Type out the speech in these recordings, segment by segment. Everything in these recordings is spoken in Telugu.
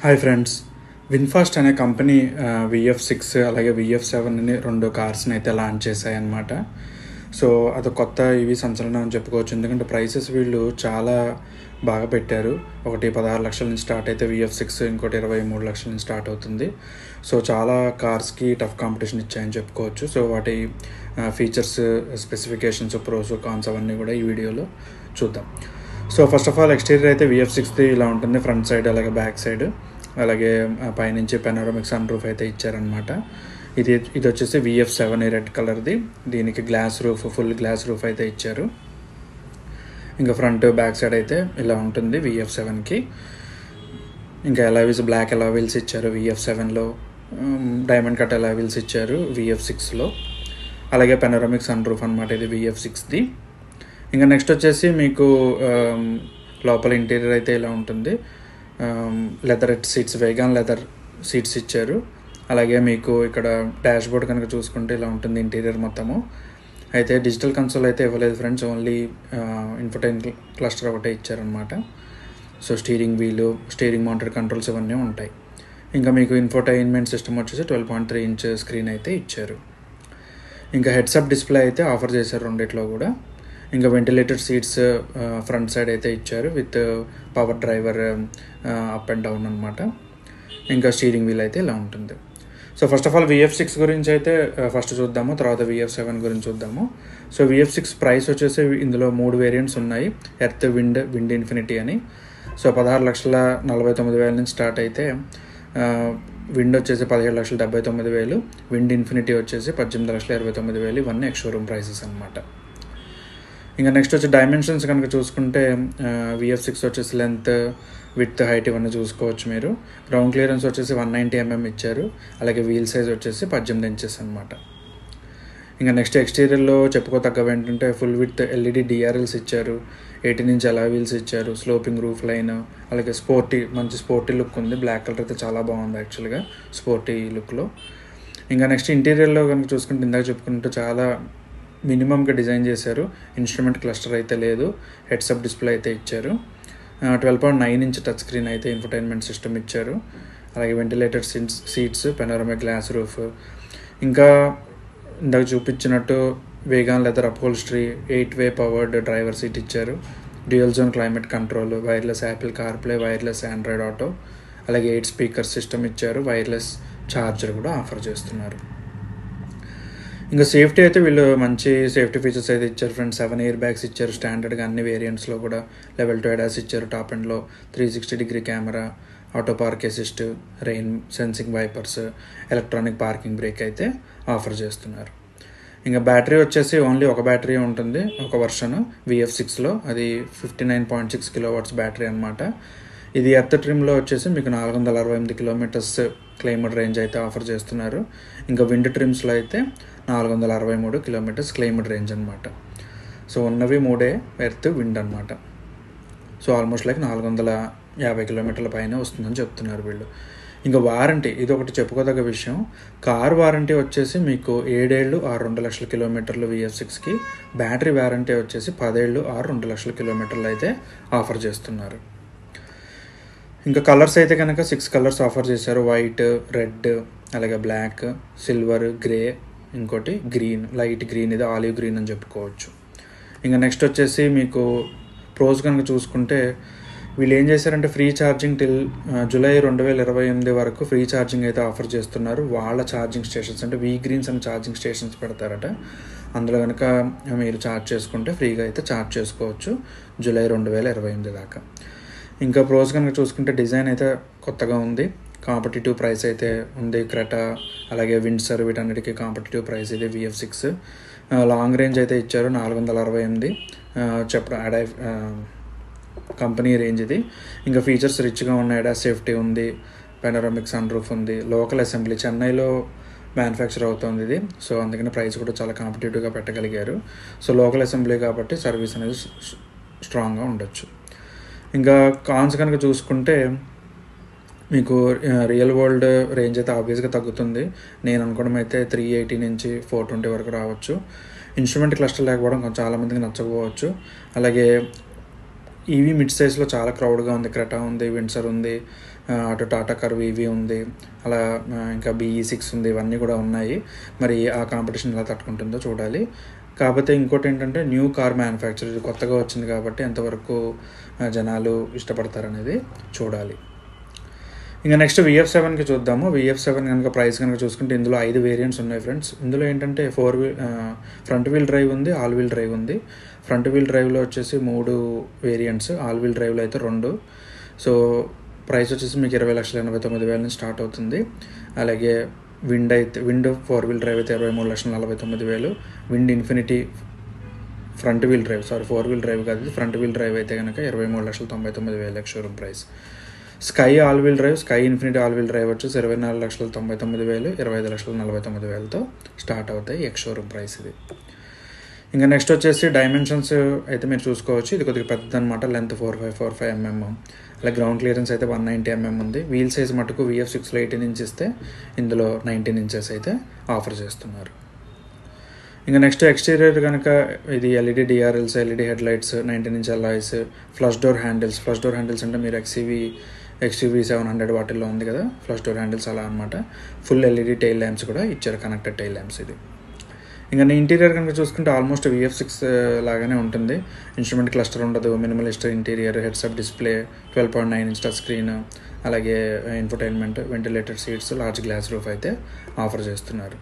హాయ్ ఫ్రెండ్స్, విన్ఫాస్ట్ అనే కంపెనీ VF6 అలాగే VF7 అని రెండు కార్స్ని అయితే లాంచ్ చేశాయన్నమాట. సో అది కొత్త సంచలనం అని చెప్పుకోవచ్చు. ఎందుకంటే ప్రైసెస్ వీళ్ళు చాలా బాగా పెట్టారు. ఒకటి 16 లక్షల నుంచి స్టార్ట్ అయితే VF6, ఇంకోటి 23 లక్షల నుంచి స్టార్ట్ అవుతుంది. సో చాలా కార్స్కి టఫ్ కాంపిటీషన్ ఇచ్చాయని చెప్పుకోవచ్చు. సో వాటి ఫీచర్స్, స్పెసిఫికేషన్స్, ప్రోస్, కాన్స్ అవన్నీ కూడా ఈ వీడియోలో చూద్దాం. So first of all exterior అయితే VF6 ఇలా ఉంటుంది. ఫ్రంట్ సైడ్ అలాగే బ్యాక్ సైడ్, అలాగే పైనుంచి పెనోరమిక్ సన్ రూఫ్ అయితే ఇచ్చారనమాట. ఇది వచ్చేసి VF7 రెడ్ కలర్ది. దీనికి glass roof, full glass roof అయితే ఇచ్చారు. ఇంకా ఫ్రంట్ బ్యాక్ సైడ్ అయితే ఇలా ఉంటుంది VF7కి. ఇంకా అలావిల్స్, బ్లాక్ అలావిల్స్ ఇచ్చారు VF7లో. డైమండ్ కట్ అలావిల్స్ ఇచ్చారు VF6లో. అలాగే పెనోరమిక్ సన్ రూఫ్ అనమాట ఇది VF6ది. ఇంకా నెక్స్ట్ వచ్చేసి మీకు లోపల ఇంటీరియర్ అయితే ఇలా ఉంటుంది. Leather seats, vegan leather seats ఇచ్చారు. అలాగే మీకు ఇక్కడ డాష్ బోర్డ్ కనుక చూసుకుంటే ఇలా ఉంటుంది ఇంటీరియర్ మొత్తము. అయితే డిజిటల్ కన్సోల్ అయితే ఇవ్వలేదు ఫ్రెండ్స్, ఓన్లీ ఇన్ఫోటైన్మెంట్ క్లస్టర్ ఒకటే ఇచ్చారనమాట. సో స్టీరింగ్ వీలు, స్టీరింగ్ మౌంటెడ్ కంట్రోల్స్ ఇవన్నీ ఉంటాయి. ఇంకా మీకు ఇన్ఫోటైన్మెంట్ సిస్టమ్ వచ్చేసి 12.3 ఇంచ్ స్క్రీన్ అయితే ఇచ్చారు. ఇంకా హెడ్సప్ డిస్ప్లే అయితే ఆఫర్ చేశారు రెండిట్లో కూడా. ఇంకా వెంటిలేటెడ్ సీట్స్ ఫ్రంట్ సైడ్ అయితే ఇచ్చారు with power driver up and down అనమాట. ఇంకా స్టీరింగ్ వీల్ అయితే ఇలా ఉంటుంది. So first of all VF6 గురించి అయితే ఫస్ట్ చూద్దాము, తర్వాత VF7 గురించి చూద్దాము. సో VF6 ప్రైస్ వచ్చేసి ఇందులో 3 వేరియంట్స్ ఉన్నాయి. ఎర్త్, విండ్ ఇన్ఫినిటీ అని. సో 16,49,000 నుంచి స్టార్ట్ అయితే విండ్ వచ్చేసి 17,79,000, విండ్ ఇన్ఫినిటీ వచ్చేసి 18,29,000. ఇవన్నీ ఎక్స్ షోరూమ్ ప్రైసెస్ అనమాట. ఇంకా నెక్స్ట్ వచ్చి డైమెన్షన్స్ కనుక చూసుకుంటే VF6 వచ్చేసి లెంత్, విడ్త్, హైట్ ఇవన్నీ చూసుకోవచ్చు మీరు. గ్రౌండ్ క్లియరెన్స్ వచ్చేసి 190 mm ఇచ్చారు. అలాగే వీల్ సైజ్ వచ్చేసి 18 ఇంచెస్ అనమాట. ఇంకా నెక్స్ట్ ఎక్స్టీరియర్లో చెప్పుకోతగ్గవి ఏంటంటే ఫుల్ విత్ LED DRLs ఇచ్చారు, 18 ఇంచ్ అలా వీల్స్ ఇచ్చారు, స్లోపింగ్ రూఫ్ లైన్, అలాగే మంచి స్పోర్టీ లుక్ ఉంది. బ్లాక్ కలర్ అయితే చాలా బాగుంది యాక్చువల్గా స్పోర్టీ లుక్లో. ఇంకా నెక్స్ట్ ఇంటీరియర్లో కనుక చూసుకుంటే ఇందాక చెప్పుకుంటే చాలా మినిమంగా డిజైన్ చేశారు. ఇన్స్ట్రుమెంట్ క్లస్టర్ అయితే లేదు. హెడ్సప్ డిస్ప్లే అయితే ఇచ్చారు. 12.9 ఇంచ్ టచ్ స్క్రీన్ అయితే ఇన్ఫోటైన్మెంట్ సిస్టమ్ ఇచ్చారు. అలాగే ventilated seats, panoramic glass roof, ఇంకా ఇందాక చూపించినట్టు vegan leather upholstery, 8-way powered driver seat ఇచ్చారు. Dual zone climate control, wireless Apple CarPlay, wireless Android Auto, అలాగే 8 స్పీకర్ సిస్టమ్ ఇచ్చారు. వైర్లెస్ ఛార్జర్ కూడా ఆఫర్ చేస్తున్నారు. ఇంకా సేఫ్టీ అయితే వీళ్ళు మంచి సేఫ్టీ ఫీచర్స్ అయితే ఇచ్చారు ఫ్రెండ్స్. 7 ఎయిర్ బ్యాగ్స్ ఇచ్చారు స్టాండర్డ్గా అన్ని వేరియంట్స్లో కూడా. Level 2 ADAS ఇచ్చారు. టాప్ ఎండ్లో 360-degree camera, auto park assist, rain sensing wipers, electronic parking break అయితే ఆఫర్ చేస్తున్నారు. ఇంకా బ్యాటరీ వచ్చేసి ఓన్లీ ఒక బ్యాటరీ ఉంటుంది, ఒక వర్షన్ VF6లో. అది 59.6 kW బ్యాటరీ అనమాట. ఇది ఎర్త్ ట్రిమ్లో వచ్చేసి మీకు 468 కిలోమీటర్స్ క్లైమ్డ్ రేంజ్ అయితే ఆఫర్ చేస్తున్నారు. ఇంకా విండ్ ట్రిమ్స్లో అయితే 463 కిలోమీటర్స్ క్లైమ్డ్ రేంజ్ అనమాట. సో ఉన్నవి 3 ఎర్త్, విండ్ అనమాట. సో ఆల్మోస్ట్ లైక్ 450 కిలోమీటర్ల పైన వస్తుందని చెప్తున్నారు వీళ్ళు. ఇంకా వారంటీ, ఇది ఒకటి చెప్పుకోదగ్గ విషయం. కార్ వారంటీ వచ్చేసి మీకు 7 ఏళ్ళు 2 లక్షల కిలోమీటర్లు VF6కి. బ్యాటరీ వారంటీ వచ్చేసి 10 ఏళ్ళు 2 లక్షల కిలోమీటర్లు అయితే ఆఫర్ చేస్తున్నారు. ఇంకా కలర్స్ అయితే కనుక 6 కలర్స్ ఆఫర్ చేశారు. వైట్, రెడ్, అలాగే బ్లాక్, సిల్వర్, గ్రే, ఇంకోటి గ్రీన్, లైట్ గ్రీన్, ఇది ఆలివ్ గ్రీన్ అని చెప్పుకోవచ్చు. ఇంకా నెక్స్ట్ వచ్చేసి మీకు ప్రోస్ కనుక చూసుకుంటే వీళ్ళు ఏం చేశారంటే ఫ్రీ ఛార్జింగ్ టిల్ జూలై 2028 వరకు ఫ్రీ ఛార్జింగ్ అయితే ఆఫర్ చేస్తున్నారు. వాళ్ళ ఛార్జింగ్ స్టేషన్స్ అంటే V-Greens అని ఛార్జింగ్ స్టేషన్స్ పెడతారట. అందులో కనుక మీరు ఛార్జ్ చేసుకుంటే ఫ్రీగా అయితే ఛార్జ్ చేసుకోవచ్చు జూలై 2028 దాకా. ఇంకా ప్రోస్ కనుక చూసుకుంటే డిజైన్ అయితే కొత్తగా ఉంది. కాంపిటేటివ్ ప్రైస్ అయితే ఉంది. క్రెటా, అలాగే విండ్సర్, వీటన్నిటికీ కాంపిటేటివ్ ప్రైస్ ఇది VF6. లాంగ్ రేంజ్ అయితే ఇచ్చారు 468 కంపెనీ రేంజ్ ఇది. ఇంకా ఫీచర్స్ రిచ్గా ఉన్నాయి. ADAS సేఫ్టీ ఉంది, పెనోరమిక్ సన్ రూఫ్ ఉంది, లోకల్ అసెంబ్లీ, చెన్నైలో మ్యానుఫ్యాక్చర్ అవుతుంది ఇది. సో అందుకని ప్రైస్ కూడా చాలా కాంపిటేటివ్గా పెట్టగలిగారు. సో లోకల్ అసెంబ్లీ కాబట్టి సర్వీస్ అనేది స్ట్రాంగ్గా ఉండొచ్చు. ఇంకా కాన్స్ కనుక చూసుకుంటే మీకు రియల్ వరల్డ్ రేంజ్ అయితే ఆబ్వియస్గా తగ్గుతుంది. నేను అనుకోవడం అయితే 380 నుంచి 420 వరకు రావచ్చు. ఇన్స్ట్రుమెంట్ క్లస్టర్ లేకపోవడం చాలామందికి నచ్చకపోవచ్చు. అలాగే ఈవీ మిడ్ సైజ్లో చాలా క్రౌడ్గా ఉంది. క్రెటా ఉంది, విండ్సర్ ఉంది, అటు టాటా కర్వ్ ఈవీ ఉంది, అలా ఇంకా BE6 ఉంది, ఇవన్నీ కూడా ఉన్నాయి. మరి ఆ కాంపిటీషన్ ఎలా తట్టుకుంటుందో చూడాలి. కాకపోతే ఇంకోటి ఏంటంటే న్యూ కార్ మ్యానుఫ్యాక్చర్, ఇది కొత్తగా వచ్చింది కాబట్టి ఎంతవరకు జనాలు ఇష్టపడతారనేది చూడాలి. ఇంకా నెక్స్ట్ VF7కి చూద్దాము. VF7 కనుక ప్రైస్ కనుక చూసుకుంటే ఇందులో 5 వేరియంట్స్ ఉన్నాయి ఫ్రెండ్స్. ఇందులో ఏంటంటే ఫ్రంట్ వీల్ డ్రైవ్ ఉంది, ఆల్ వీల్ డ్రైవ్ ఉంది. ఫ్రంట్ వీల్ డ్రైవ్లో వచ్చేసి 3 వేరియంట్స్, ఆల్ వీల్ డ్రైవ్లో అయితే 2. సో ప్రైస్ వచ్చేసి మీకు 20,89,000 నుంచి స్టార్ట్ అవుతుంది. అలాగే విండ్ 4 వీల్ డ్రైవ్ అయితే 23,49,000. Wind infinity front wheel drive, 4 wheel drive కాదు, ఫ్రంట్ వీల్ డ్రైవ్ అయితే కనుక 23,99,000 showroom price. Sky all wheel drive, sky infinity all wheel drive వచ్చేసి 24,99,000, 25,40,000తో స్టార్ట్ అవుతాయి ఎక్స్ షోరూమ్ ప్రైస్ ఇది. ఇంకా నెక్స్ట్ వచ్చేసి డైమెన్షన్స్ అయితే మీరు చూసుకోవచ్చు. ఇది కొద్దిగా పెద్ద అనమాట, లెంత్ 4545 mm, అలా గ్రౌండ్ క్లియరెన్స్ అయితే 190 mm ఉంది. వీల్ సైజ్ మటుకు VF6లో 18 inches ఇస్తే ఇందులో 19 inches అయితే ఆఫర్ చేస్తున్నారు. ఇంకా నెక్స్ట్ ఎక్స్టీరియర్ కనుక ఇది LED DRLs, LED head lights, 19 inch alloys, flush door handles. Flush door handles అంటే మీరు XUV 700 వాటిల్లో ఉంది కదా, ఫ్లష్ డోర్ హ్యాండిల్స్ అలా అనమాట. ఫుల్ LED టైల్ ల్యాంప్స్ కూడా ఇచ్చారు, కనెక్టెడ్ టైల్ ల్యాంప్స్ ఇది. ఇంకా ఇంటీరియర్ కనుక చూసుకుంటే ఆల్మోస్ట్ VF6 లాగానే ఉంటుంది. ఇన్స్ట్రుమెంట్ క్లస్టర్ ఉండదు, minimalist interior, heads up display, 12.9 inch touch screen, అలాగే infotainment, ventilated seats, large glass roof అయితే ఆఫర్ చేస్తున్నారు.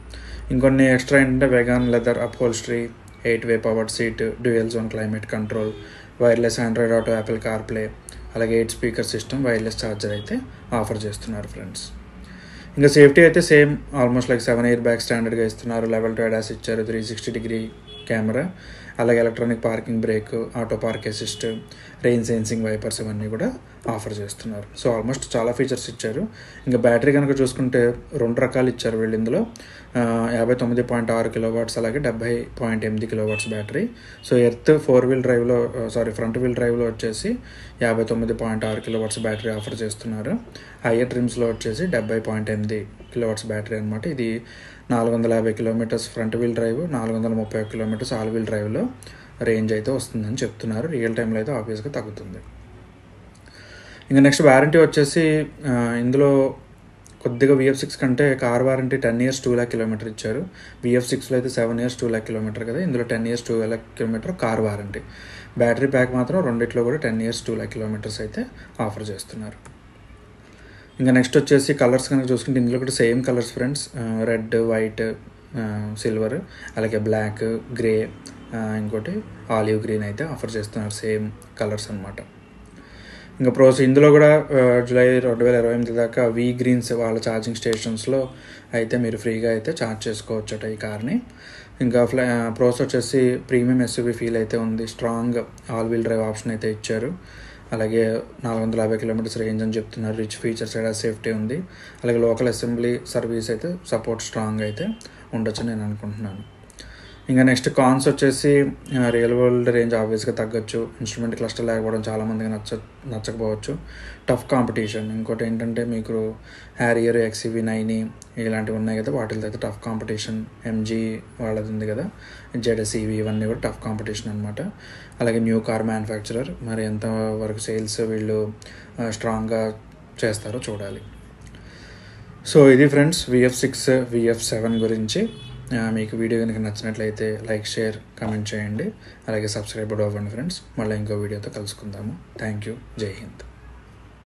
ఇంకొన్ని ఎక్స్ట్రా ఏంటంటే vegan leather upholstery, 8-way powered seat, dual zone climate control, wireless Android Auto, Apple CarPlay, అలాగే 8 స్పీకర్ సిస్టమ్, వైర్లెస్ ఛార్జర్ అయితే ఆఫర్ చేస్తున్నారు ఫ్రెండ్స్. ఇంకా సేఫ్టీ అయితే same, almost like 7 air bag స్టాండర్డ్గా ఇస్తున్నారు. లెవెల్ 2 ADAS ఇచ్చారు, 360-degree కెమెరా, అలాగే electronic parking break, auto park assist, rain sensing wipers ఇవన్నీ కూడా ఆఫర్ చేస్తున్నారు. సో ఆల్మోస్ట్ చాలా ఫీచర్స్ ఇచ్చారు. ఇంకా బ్యాటరీ కనుక చూసుకుంటే 2 రకాలు ఇచ్చారు వీళ్ళు ఇందులో, 59.6 kW, అలాగే 70.8 kW battery. So earth front wheel డ్రైవ్లో వచ్చేసి 59.6 kW బ్యాటరీ ఆఫర్ చేస్తున్నారు. హైయర్ ట్రిమ్స్లో వచ్చేసి 70.8 kW బ్యాటరీ అనమాట. ఇది 450 km front wheel drive, 431 km all wheel డ్రైవ్లో రేంజ్ అయితే వస్తుందని చెప్తున్నారు. రియల్ టైంలో అయితే ఆబ్వియస్గా తగ్గుతుంది. ఇంకా నెక్స్ట్ వారంటీ వచ్చేసి ఇందులో కొద్దిగా VF6 కంటే car warranty 10 years 2 lakh kilometer ఇచ్చారు. VF6లో అయితే 7 years 2 lakh kilometer కదా, ఇందులో 10 years 2 lakh kilometer car warranty. Battery pack మాత్రం రెండిట్లో కూడా 10 years 2 lakh kilometers అయితే ఆఫర్ చేస్తున్నారు. ఇంకా నెక్స్ట్ వచ్చేసి కలర్స్ కనుక చూసుకుంటే ఇందులో కూడా same colours friends, red, white, silver, అలాగే బ్లాక్, గ్రే, ఇంకోటి ఆలివ్ గ్రీన్ అయితే ఆఫర్ చేస్తున్నారు. సేమ్ కలర్స్ అనమాట. ఇంకా ఇందులో కూడా జూలై 2028 దాకా V-Greens వాళ్ళ ఛార్జింగ్ స్టేషన్స్లో అయితే మీరు ఫ్రీగా అయితే ఛార్జ్ చేసుకోవచ్చట ఈ కార్ని. ఇంకా ప్రోస్ వచ్చేసి ప్రీమియం SUV ఫీల్ అయితే ఉంది. Strong all wheel drive option అయితే ఇచ్చారు. అలాగే 450 kilometers రేంజ్ అని చెప్తున్నారు. రిచ్ ఫీచర్స్, ADAS సేఫ్టీ ఉంది. అలాగే లోకల్ అసెంబ్లీ సర్వీస్ అయితే సపోర్ట్ స్ట్రాంగ్ అయితే ఉండొచ్చు నేను అనుకుంటున్నాను. ఇంకా నెక్స్ట్ కాన్స్ వచ్చేసి రియల్ వరల్డ్ రేంజ్ ఆబ్వియస్గా తగ్గచ్చు. ఇన్స్ట్రుమెంట్ క్లస్టర్ లేకపోవడం చాలామందికి నచ్చకపోవచ్చు. Tough competition. ఇంకోటి ఏంటంటే మీకు హ్యారియర్, XUV9 ఇలాంటివి ఉన్నాయి కదా, వాటితో అయితే టఫ్ కాంపిటీషన్. MG వాళ్ళది ఉంది కదా, ZS EV, ఇవన్నీ కూడా టఫ్ కాంపిటీషన్ అనమాట. అలాగే న్యూ కార్ మ్యానుఫ్యాక్చరర్, మరి ఎంతవరకు సేల్స్ వీళ్ళు స్ట్రాంగ్గా చేస్తారో చూడాలి. సో ఇది ఫ్రెండ్స్ VF6, VF7 గురించి. మీకు వీడియో కనుక నచ్చినట్లయితే లైక్, షేర్, కామెంట్ చేయండి. అలాగే సబ్స్క్రైబ్ కూడా అవ్వండి ఫ్రెండ్స్. మళ్ళీ ఇంకో వీడియోతో కలుసుకుందాము. Thank you. జై హింద్.